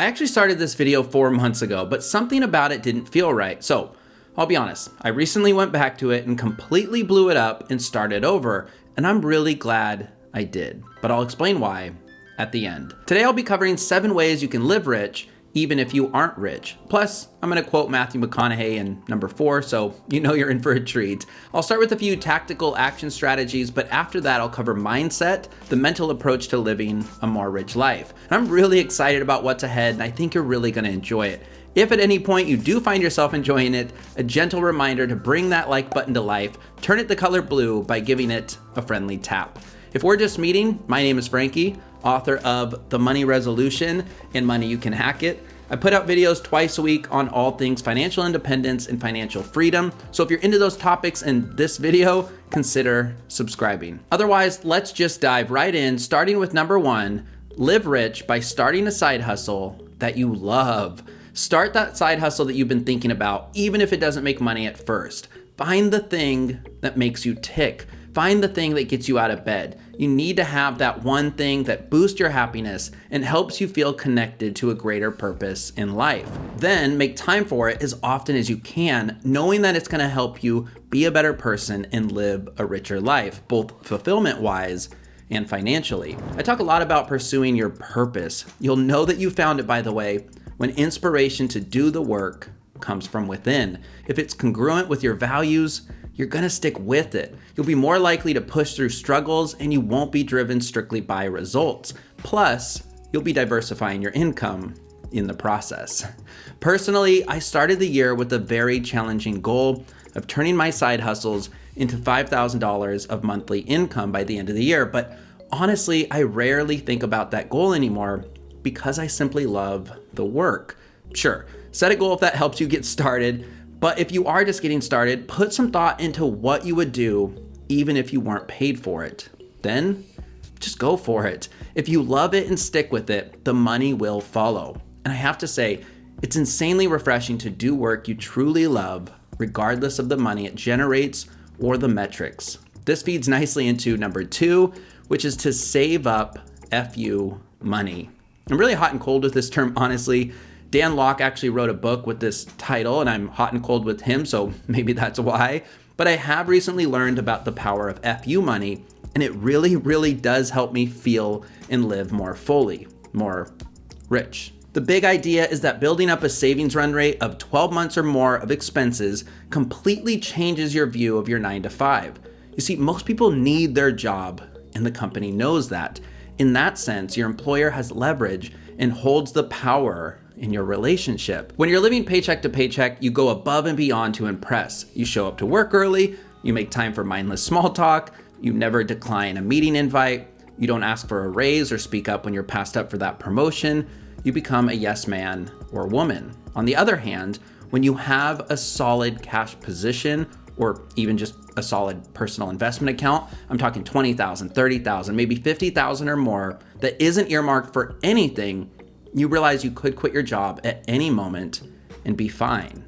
I actually started this video 4 months ago, but something about it didn't feel right. So I'll be honest, I recently went back to it and completely blew it up and started over, and I'm really glad I did, but I'll explain why at the end. Today I'll be covering 7 ways you can live rich even if you aren't rich. Plus, I'm gonna quote Matthew McConaughey in number 4, so you know you're in for a treat. I'll start with a few tactical action strategies, but after that I'll cover mindset, the mental approach to living a more rich life. And I'm really excited about what's ahead, and I think you're really gonna enjoy it. If at any point you do find yourself enjoying it, a gentle reminder to bring that like button to life, turn it the color blue by giving it a friendly tap. If we're just meeting, my name is Frankie, author of The Money Resolution and Money You Can Hack It. I put out videos twice a week on all things financial independence and financial freedom. So if you're into those topics in this video, consider subscribing. Otherwise, let's just dive right in, starting with number 1, live rich by starting a side hustle that you love. Start that side hustle that you've been thinking about, even if it doesn't make money at first. Find the thing that makes you tick. Find the thing that gets you out of bed. You need to have that one thing that boosts your happiness and helps you feel connected to a greater purpose in life. Then make time for it as often as you can, knowing that it's gonna help you be a better person and live a richer life, both fulfillment-wise and financially. I talk a lot about pursuing your purpose. You'll know that you found it, by the way, when inspiration to do the work comes from within. If it's congruent with your values, you're gonna stick with it. You'll be more likely to push through struggles, and you won't be driven strictly by results. Plus, you'll be diversifying your income in the process. Personally, I started the year with a very challenging goal of turning my side hustles into $5,000 of monthly income by the end of the year. But honestly, I rarely think about that goal anymore because I simply love the work. Sure, set a goal if that helps you get started. But if you are just getting started, put some thought into what you would do even if you weren't paid for it. Then just go for it. If you love it and stick with it, the money will follow. And I have to say, it's insanely refreshing to do work you truly love, regardless of the money it generates or the metrics. This feeds nicely into number 2, which is to save up FU money. I'm really hot and cold with this term, honestly. Dan Locke actually wrote a book with this title, and I'm hot and cold with him, so maybe that's why. But I have recently learned about the power of FU money, and it really, really does help me feel and live more fully, more rich. The big idea is that building up a savings run rate of 12 months or more of expenses completely changes your view of your 9 to 5. You see, most people need their job, and the company knows that. In that sense, your employer has leverage and holds the power in your relationship. When you're living paycheck to paycheck, you go above and beyond to impress. You show up to work early, you make time for mindless small talk, you never decline a meeting invite, you don't ask for a raise or speak up when you're passed up for that promotion. You become a yes man or woman. On the other hand, when you have a solid cash position or even just a solid personal investment account, I'm talking 20,000, 30,000, maybe 50,000 or more, that isn't earmarked for anything, you realize you could quit your job at any moment and be fine,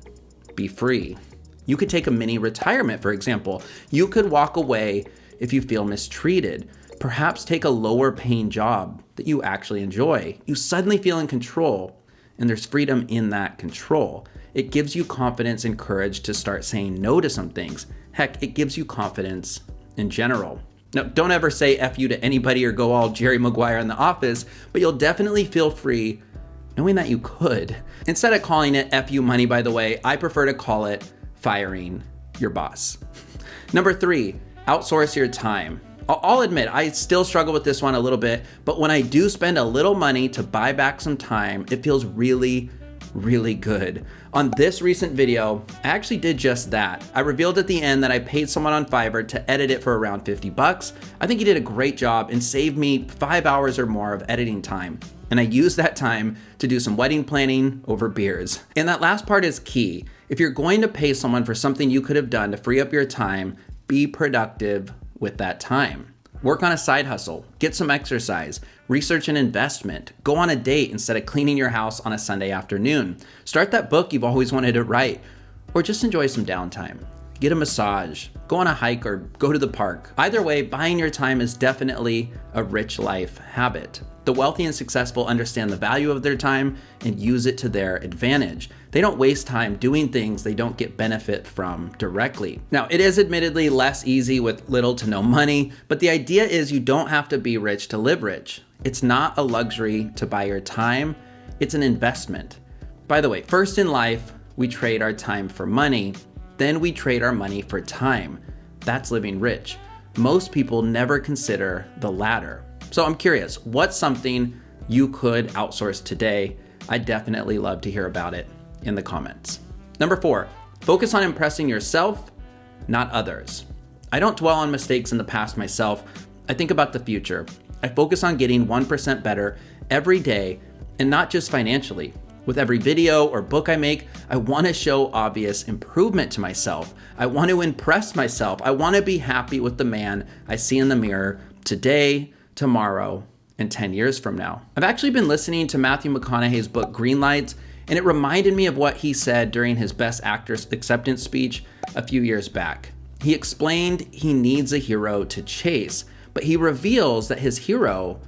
be free. You could take a mini retirement, for example. You could walk away if you feel mistreated, perhaps take a lower paying job that you actually enjoy. You suddenly feel in control, and there's freedom in that control. It gives you confidence and courage to start saying no to some things. Heck, it gives you confidence in general. Now, don't ever say F you to anybody or go all Jerry Maguire in The Office, but you'll definitely feel free knowing that you could. Instead of calling it FU money, by the way, I prefer to call it firing your boss. Number 3, outsource your time. I'll admit, I still struggle with this one a little bit, but when I do spend a little money to buy back some time, it feels really, really good. On this recent video, I actually did just that. I revealed at the end that I paid someone on Fiverr to edit it for around 50 bucks. I think he did a great job and saved me 5 hours or more of editing time. And I used that time to do some wedding planning over beers. And that last part is key. If you're going to pay someone for something you could have done to free up your time, be productive with that time. Work on a side hustle, get some exercise, research an investment, go on a date instead of cleaning your house on a Sunday afternoon. Start that book you've always wanted to write, or just enjoy some downtime. get a massage, go on a hike, or go to the park. Either way, buying your time is definitely a rich life habit. The wealthy and successful understand the value of their time and use it to their advantage. They don't waste time doing things they don't get benefit from directly. Now, it is admittedly less easy with little to no money, but the idea is you don't have to be rich to live rich. It's not a luxury to buy your time, it's an investment. By the way, first in life, we trade our time for money, then we trade our money for time. That's living rich. Most people never consider the latter. So I'm curious, what's something you could outsource today? I'd definitely love to hear about it in the comments. Number 4, focus on impressing yourself, not others. I don't dwell on mistakes in the past myself. I think about the future. I focus on getting 1% better every day, and not just financially. With every video or book I make, I want to show obvious improvement to myself. I want to impress myself. I want to be happy with the man I see in the mirror today, tomorrow, and 10 years from now. I've actually been listening to Matthew McConaughey's book, Green Lights, and it reminded me of what he said during his Best Actor's acceptance speech a few years back. He explained he needs a hero to chase, but he reveals that his hero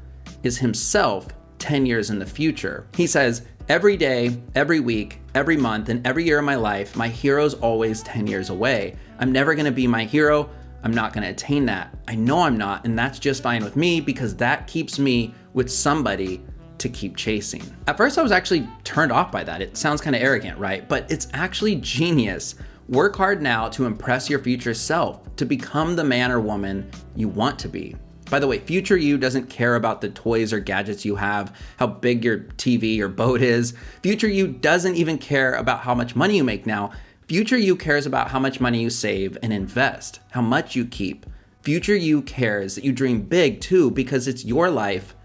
is himself 10 years in the future. He says, every day, every week, every month, and every year of my life, my hero's always 10 years away. I'm never gonna be my hero. I'm not gonna attain that. I know I'm not, and that's just fine with me because that keeps me with somebody to keep chasing. At first, I was actually turned off by that. It sounds kind of arrogant, right? But it's actually genius. Work hard now to impress your future self, to become the man or woman you want to be. By the way, future you doesn't care about the toys or gadgets you have, how big your TV or boat is. Future you doesn't even care about how much money you make now. Future you cares about how much money you save and invest, how much you keep. Future you cares that you dream big too, because it's your life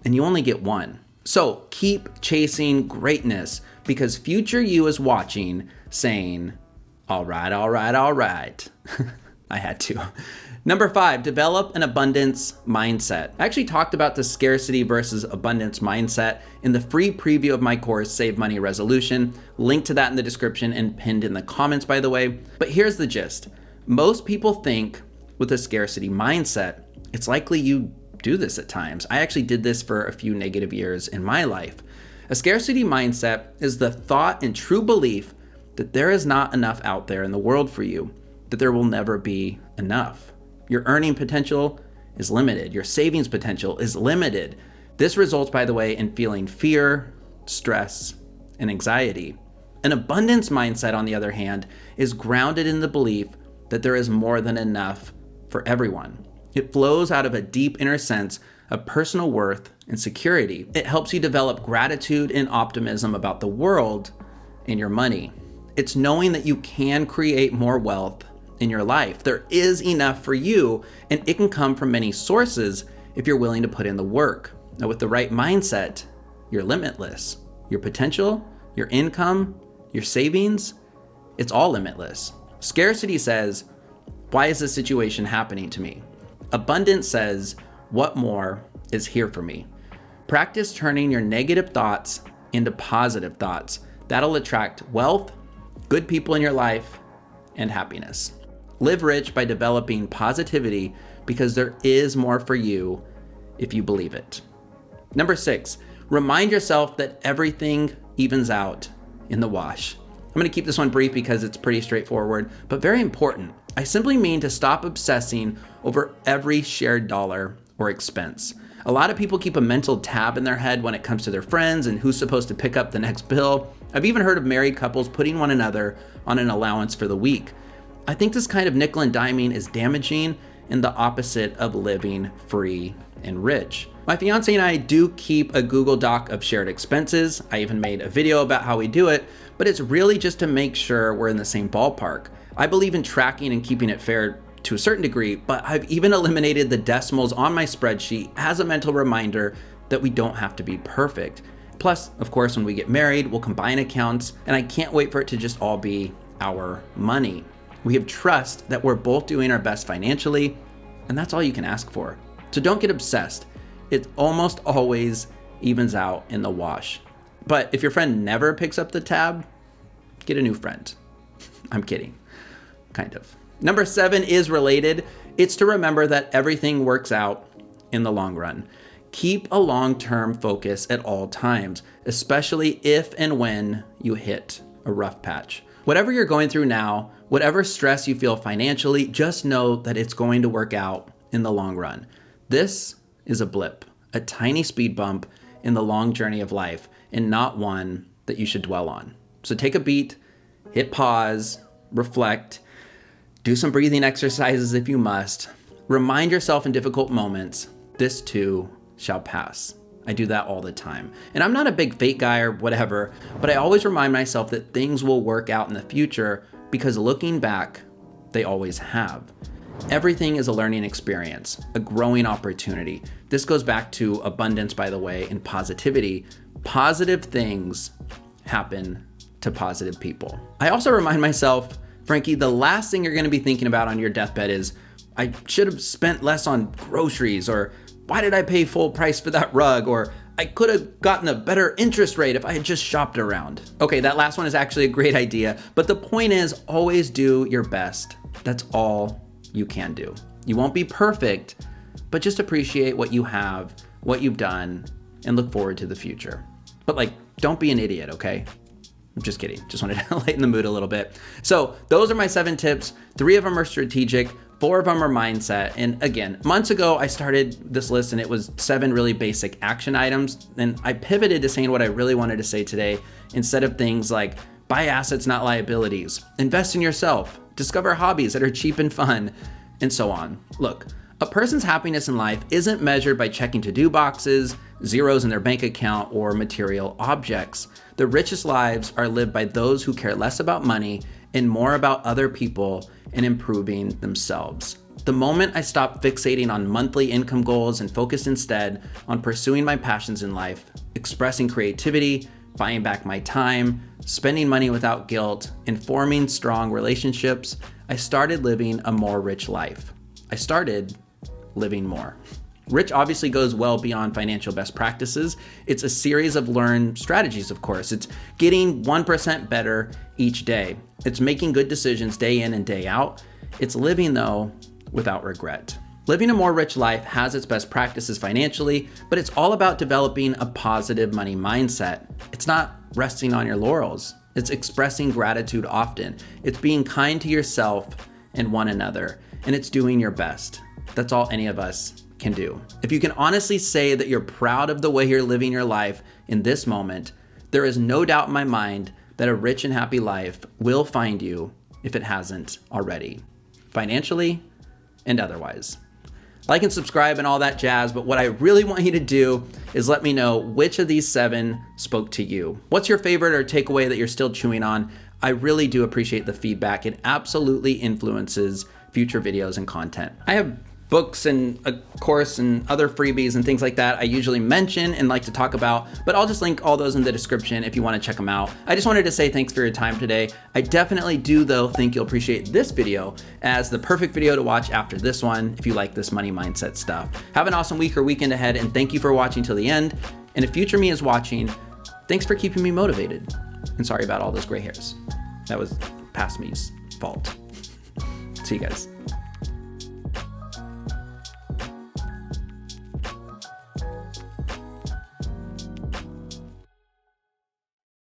and you only get one. So keep chasing greatness because future you is watching, saying, all right, all right, all right. I had to. Number 5, develop an abundance mindset. I actually talked about the scarcity versus abundance mindset in the free preview of my course, Save Money Resolution. Link to that in the description and pinned in the comments, by the way. But here's the gist. Most people think with a scarcity mindset, it's likely you do this at times. I actually did this for a few negative years in my life. A scarcity mindset is the thought and true belief that there is not enough out there in the world for you, that there will never be enough. Your earning potential is limited. Your savings potential is limited. This results, by the way, in feeling fear, stress, and anxiety. An abundance mindset, on the other hand, is grounded in the belief that there is more than enough for everyone. It flows out of a deep inner sense of personal worth and security. It helps you develop gratitude and optimism about the world and your money. It's knowing that you can create more wealth in your life. There is enough for you, and it can come from many sources if you're willing to put in the work. Now, with the right mindset, you're limitless. Your potential, your income, your savings, it's all limitless. Scarcity says, why is this situation happening to me? Abundance says, what more is here for me? Practice turning your negative thoughts into positive thoughts. That'll attract wealth, good people in your life, and happiness. Live rich by developing positivity because there is more for you if you believe it. Number 6, remind yourself that everything evens out in the wash. I'm going to keep this one brief because it's pretty straightforward, but very important. I simply mean to stop obsessing over every shared dollar or expense. A lot of people keep a mental tab in their head when it comes to their friends and who's supposed to pick up the next bill. I've even heard of married couples putting one another on an allowance for the week. I think this kind of nickel and diming is damaging and the opposite of living free and rich. My fiance and I do keep a Google Doc of shared expenses. I even made a video about how we do it, but it's really just to make sure we're in the same ballpark. I believe in tracking and keeping it fair to a certain degree, but I've even eliminated the decimals on my spreadsheet as a mental reminder that we don't have to be perfect. Plus, of course, when we get married, we'll combine accounts, and I can't wait for it to just all be our money. We have trust that we're both doing our best financially, and that's all you can ask for. So don't get obsessed. It almost always evens out in the wash. But if your friend never picks up the tab, get a new friend. I'm kidding. kind of. Number 7 is related. It's to remember that everything works out in the long run. Keep a long-term focus at all times, especially if and when you hit a rough patch. Whatever you're going through now, whatever stress you feel financially, just know that it's going to work out in the long run. This is a blip, a tiny speed bump in the long journey of life, and not one that you should dwell on. So take a beat, hit pause, reflect, do some breathing exercises if you must. Remind yourself in difficult moments, this too shall pass. I do that all the time. And I'm not a big fate guy or whatever, but I always remind myself that things will work out in the future because looking back, they always have. Everything is a learning experience, a growing opportunity. This goes back to abundance, by the way, and positivity. Positive things happen to positive people. I also remind myself, Frankie, the last thing you're going to be thinking about on your deathbed is, I should have spent less on groceries, or why did I pay full price for that rug? Or I could have gotten a better interest rate if I had just shopped around. Okay, that last one is actually a great idea, but the point is always do your best. That's all you can do. You won't be perfect, but just appreciate what you have, what you've done, and look forward to the future. But don't be an idiot, okay? I'm just kidding. Just wanted to lighten the mood a little bit. So those are my 7 tips. 3 of them are strategic. 4 of them are mindset. And again, months ago, I started this list and it was 7 really basic action items. And I pivoted to saying what I really wanted to say today instead of things like buy assets, not liabilities, invest in yourself, discover hobbies that are cheap and fun, and so on. Look, a person's happiness in life isn't measured by checking to-do boxes, zeros in their bank account, or material objects. The richest lives are lived by those who care less about money and more about other people and improving themselves. The moment I stopped fixating on monthly income goals and focused instead on pursuing my passions in life, expressing creativity, buying back my time, spending money without guilt, and forming strong relationships, I started living a more rich life. I started living more. Rich obviously goes well beyond financial best practices. It's a series of learned strategies, of course. It's getting 1% better each day. It's making good decisions day in and day out. It's living, though, without regret. Living a more rich life has its best practices financially, but it's all about developing a positive money mindset. It's not resting on your laurels. It's expressing gratitude often. It's being kind to yourself and one another, and it's doing your best. That's all any of us can do. If you can honestly say that you're proud of the way you're living your life in this moment, there is no doubt in my mind that a rich and happy life will find you if it hasn't already, financially and otherwise. Like and subscribe and all that jazz, but what I really want you to do is let me know which of these 7 spoke to you. What's your favorite or takeaway that you're still chewing on? I really do appreciate the feedback. It absolutely influences future videos and content. I have books and a course and other freebies and things like that I usually mention and like to talk about, but I'll just link all those in the description if you want to check them out. I just wanted to say thanks for your time today. I definitely do, though, think you'll appreciate this video as the perfect video to watch after this one if you like this money mindset stuff. Have an awesome week or weekend ahead, and thank you for watching till the end. And if future me is watching, thanks for keeping me motivated. And sorry about all those gray hairs. That was past me's fault. See you guys.